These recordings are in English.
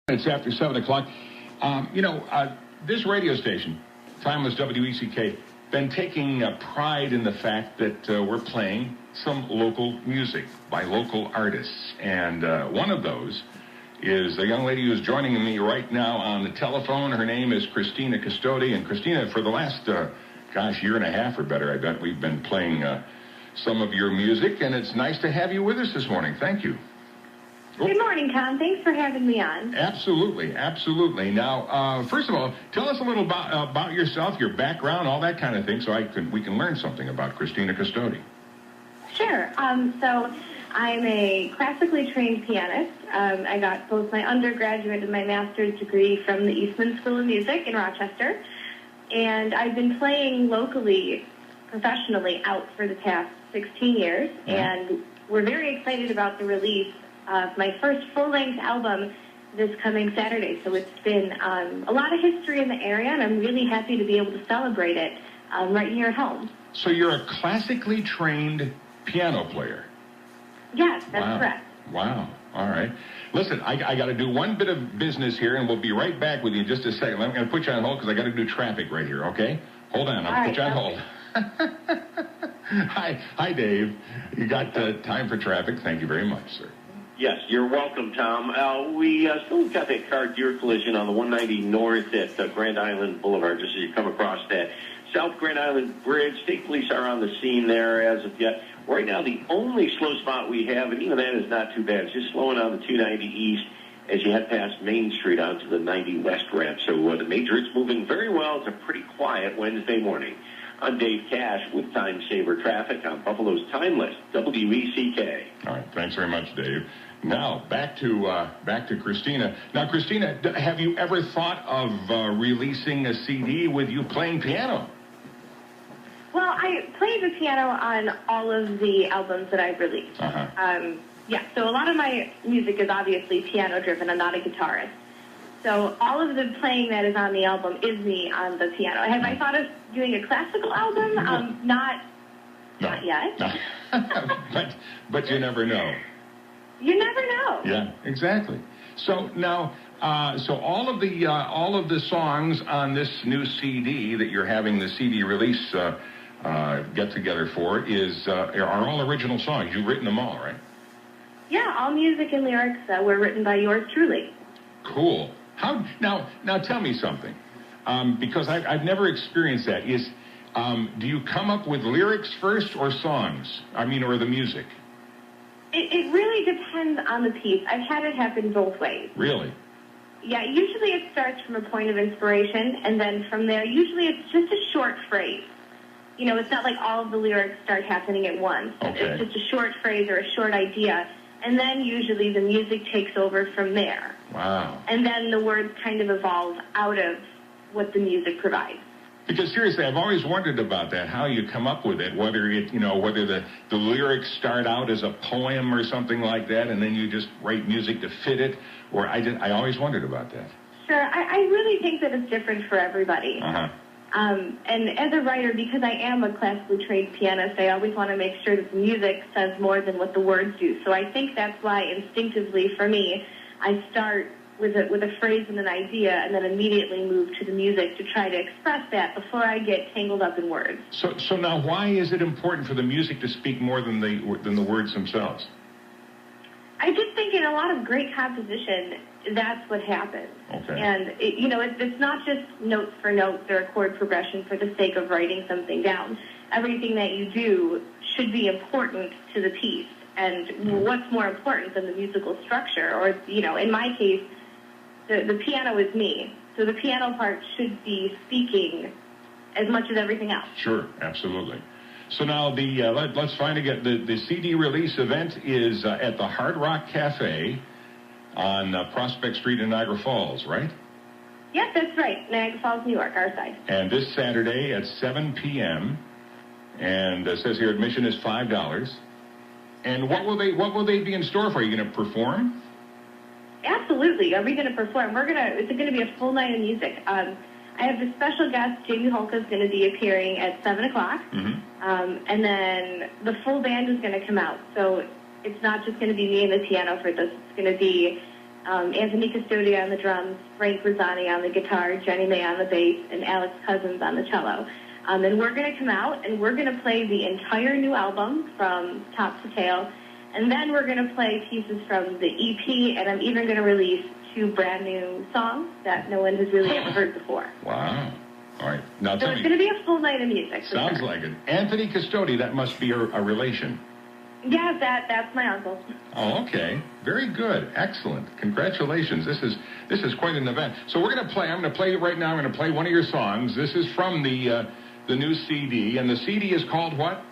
It's after 7 o'clock. This radio station, Timeless WECK, been taking pride in the fact that we're playing some local music by local artists. And one of those is a young lady who's joining me right now on the telephone. Her name is Christina Custode. And Christina, for the last, year and a half or better, I bet we've been playing some of your music. And it's nice to have you with us this morning. Thank you. Good morning, Tom. Thanks for having me on. Absolutely, absolutely. Now, first of all, tell us a little about yourself, your background, all that kind of thing, so we can learn something about Christina Custode. Sure. So I'm a classically trained pianist. I got both my undergraduate and my master's degree from the Eastman School of Music in Rochester, and I've been playing locally, professionally, out for the past 16 years, and we're very excited about the release of my first full-length album this coming Saturday. So it's been a lot of history in the area, and I'm really happy to be able to celebrate it right here at home. So you're a classically trained piano player? Yes, that's correct. Wow. All right. Listen, I got to do one bit of business here, and we'll be right back with you in just a second. I'm going to put you on hold because I got to do traffic right here, okay? Hold on. I'll put you on hold. Hi, Dave. You got time for traffic? Thank you very much, sir. Yes, you're welcome, Tom. We still got that car gear collision on the 190 north at Grand Island Boulevard, just as you come across that South Grand Island Bridge. State police are on the scene there as of yet. Right now, the only slow spot we have, and even that is not too bad, it's just slowing on the 290 east as you head past Main Street onto the 90 west ramp. So the major is moving very well. It's a pretty quiet Wednesday morning. I'm Dave Cash with Time Saver Traffic on Buffalo's Timeless, WECK. All right, thanks very much, Dave. Now, back to Christina. Now, Christina, have you ever thought of releasing a CD with you playing piano? Well, I played the piano on all of the albums that I've released. So a lot of my music is obviously piano-driven. I'm not a guitarist. So all of the playing that is on the album is me on the piano. Have I thought of doing a classical album? Not yet. No. but you never know. You never know. Yeah, exactly. So now, all of the songs on this new CD that you're having the CD release get together for are all original songs. You've written them all, right? Yeah, all music and lyrics were written by yours truly. Cool. Now tell me something, because I've never experienced that. Do you come up with lyrics first or songs? Or the music? It really depends on the piece. I've had it happen both ways. Really? Yeah, usually it starts from a point of inspiration, and then from there, usually it's just a short phrase. It's not like all of the lyrics start happening at once. Okay. It's just a short phrase or a short idea, and then usually the music takes over from there. Wow. And then the words kind of evolve out of what the music provides. Because seriously, I've always wondered about that, how you come up with it, whether the lyrics start out as a poem or something like that, and then you just write music to fit it, or I always wondered about that. Sure, I really think that it's different for everybody. And as a writer, because I am a classically trained pianist, I always want to make sure that the music says more than what the words do. So I think that's why instinctively for me, I start with a phrase and an idea, and then immediately move to the music to try to express that before I get tangled up in words. So now, why is it important for the music to speak more than the words themselves? I just think in a lot of great composition, that's what happens. Okay. And it's not just notes for notes or a chord progression for the sake of writing something down. Everything that you do should be important to the piece. And what's more important than the musical structure? Or, in my case, the piano is me. So the piano part should be speaking as much as everything else. Sure, absolutely. So now let's find again. The CD release event is at the Hard Rock Cafe on Prospect Street in Niagara Falls, right? Yes, that's right. Niagara Falls, New York, our side. And this Saturday at 7 p.m. And it says here admission is $5. And what will they be in store for? Are you going to perform? Absolutely. Are we going to perform? It's going to be a full night of music. I have a special guest, Jamie Holka, is going to be appearing at 7 o'clock. And then the full band is going to come out. So it's not just going to be me and the piano for this. It's going to be Anthony Custode on the drums, Frank Rosani on the guitar, Jenny May on the bass, and Alex Cousins on the cello. And we're going to come out and we're going to play the entire new album from top to tail. And then we're going to play pieces from the EP, and I'm even going to release 2 brand new songs that no one has really ever heard before. Wow. All right. Now So tell it's me. going to be a full night of music. Sounds like it. Anthony Custode, that must be a relation. Yeah, that's my uncle. Oh, okay. Very good. Excellent. Congratulations. This is quite an event. So we're going to play. I'm going to play right now. I'm going to play one of your songs. This is from the new CD, and the CD is called what?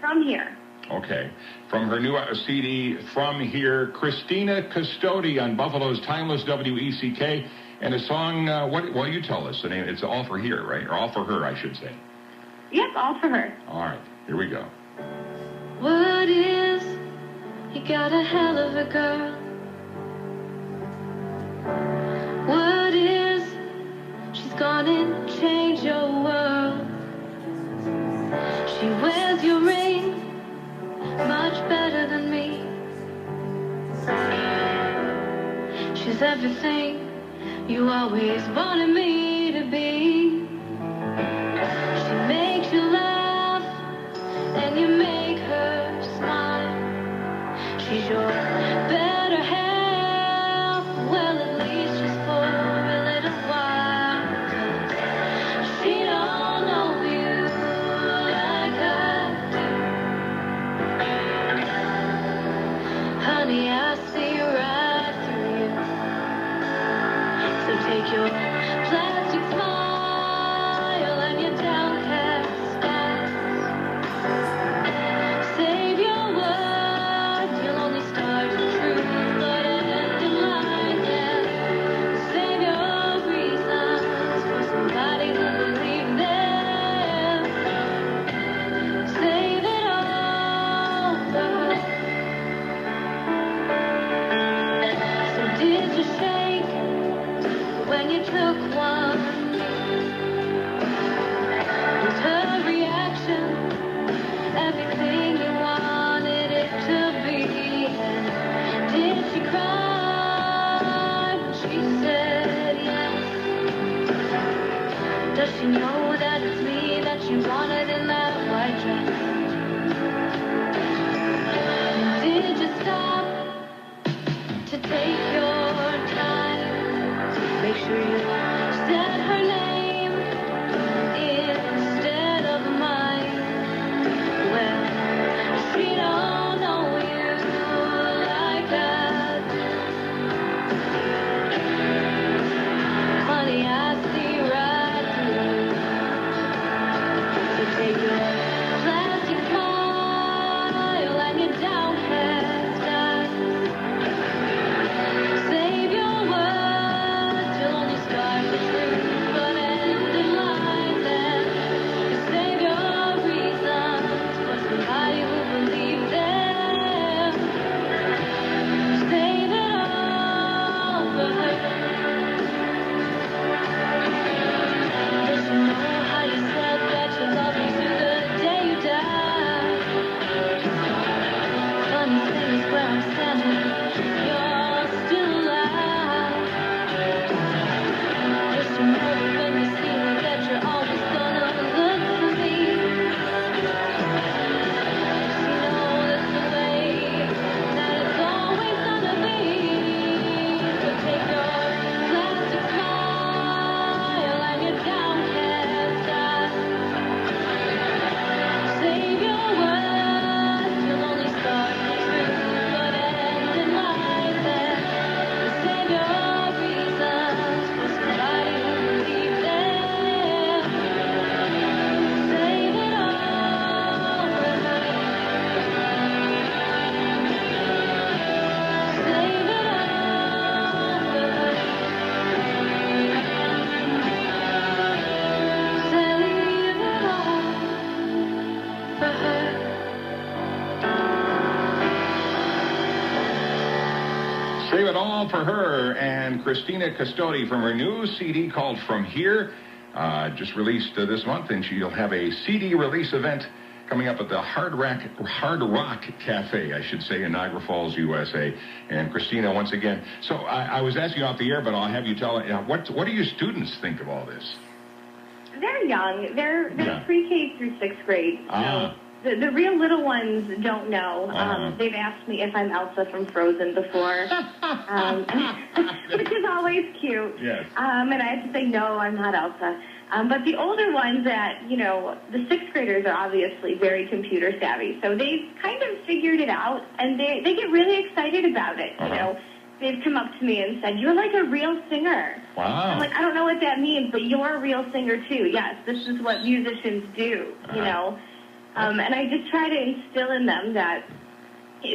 From Here. Okay. From her new CD, From Here, Christina Custode on Buffalo's Timeless WECK, and a song. Well, you tell us the name. It's All for Here, right? Or All for Her, I should say. Yep, All for Her. All right. Here we go. What is, you got a hell of a girl. What is, she's gonna change your world. She wears your ring much better than me. She's everything you always wanted me to be. She makes you laugh and you make her smile. She's your better half, well at least just for a little while. 'Cause she don't know you like I do. Honey, I see right through you. So take your plastic smile and your downcast eyes. Save your words, you'll only start the truth, but end in lies. And save your reasons for somebody who believes them. Save it all for her. So did you shake when you took one? Was her reaction everything you wanted it to be? And did she cry when she said yes? Does she know that it's me that she wanted in that white dress? And did you stop to take your time? Make sure you said her name instead of mine. Well, she don't know you like I do. Honey, I see right through you. So take your plastic smile and your downcast eyes. Save your words, you'll only start the truth, but end in lies. And save your reasons for somebody who believes them. Save it all for her. Does she know how you said that you love me through the day you die? Funny thing is where I'm standing, you're still alive. Just remember when you see me that you're always gonna look for me. You know that's the way that it's always gonna be. So take your plastic smile and your downcast eyes. Save your words, you'll only start the truth, but end in lies. And save your reasons for somebody who believes them. Save it all for her. Save it all for her. Save it all for her. Save it all for her and Christina Custode from her new CD called From Here, just released this month, and she'll have a CD release event coming up at the Hard Rock Cafe, I should say, in Niagara Falls, USA. And Christina, once again, so I was asking you off the air, but I'll have you tell, what do your students think of all this? They're young. They're pre-K through 6th grade. Ah. So the real little ones don't know. They've asked me if I'm Elsa from Frozen before, which is always cute. Yes. And I have to say, no, I'm not Elsa. But the older ones that, the 6th graders are obviously very computer savvy. So they've kind of figured it out, and they get really excited about it. They've come up to me and said, "You're like a real singer." Wow. I'm like, I don't know what that means, but you're a real singer, too. Yes, this is what musicians do, And I just try to instill in them that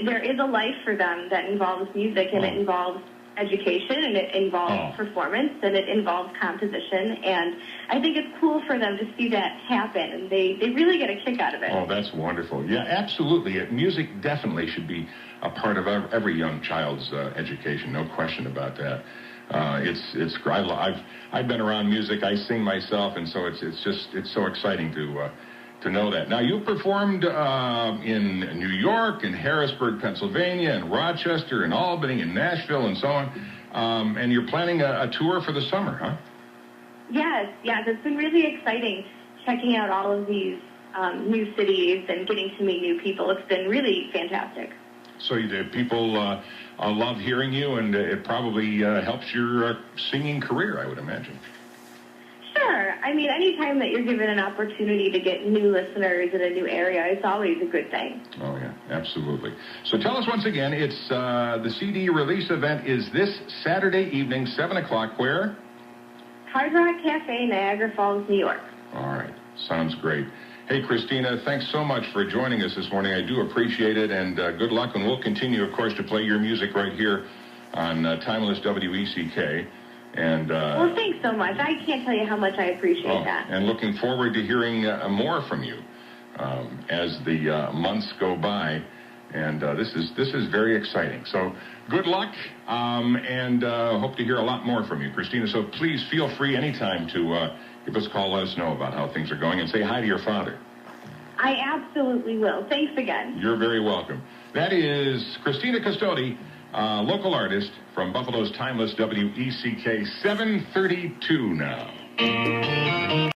there is a life for them that involves music, and it involves education, and it involves performance, and it involves composition. And I think it's cool for them to see that happen, and they really get a kick out of it. Oh, that's wonderful. Yeah, absolutely. Music definitely should be a part of every young child's education. No question about that. It's great. I've been around music. I sing myself, and so it's so exciting to know that. Now, you performed in New York, and Harrisburg, Pennsylvania, and Rochester, and Albany, and Nashville, and so on. And you're planning a tour for the summer, huh? Yes. It's been really exciting checking out all of these new cities and getting to meet new people. It's been really fantastic. So people love hearing you, and it probably helps your singing career, I would imagine. Sure. I mean, anytime that you're given an opportunity to get new listeners in a new area, it's always a good thing. Oh, yeah, absolutely. So tell us once again, it's the CD release event is this Saturday evening, 7 o'clock, where? Hard Rock Cafe, Niagara Falls, New York. All right. Sounds great. Hey, Christina, thanks so much for joining us this morning. I do appreciate it, and good luck. And we'll continue, of course, to play your music right here on Timeless WECK. And well, thanks so much. I can't tell you how much I appreciate that. And looking forward to hearing more from you as the months go by. And this is very exciting. So good luck, and hope to hear a lot more from you, Christina. So please feel free anytime to give us a call, let us know about how things are going, and say hi to your father. I absolutely will. Thanks again. You're very welcome. That is Christina Custode, local artist from Buffalo's Timeless WECK, 7:32 now.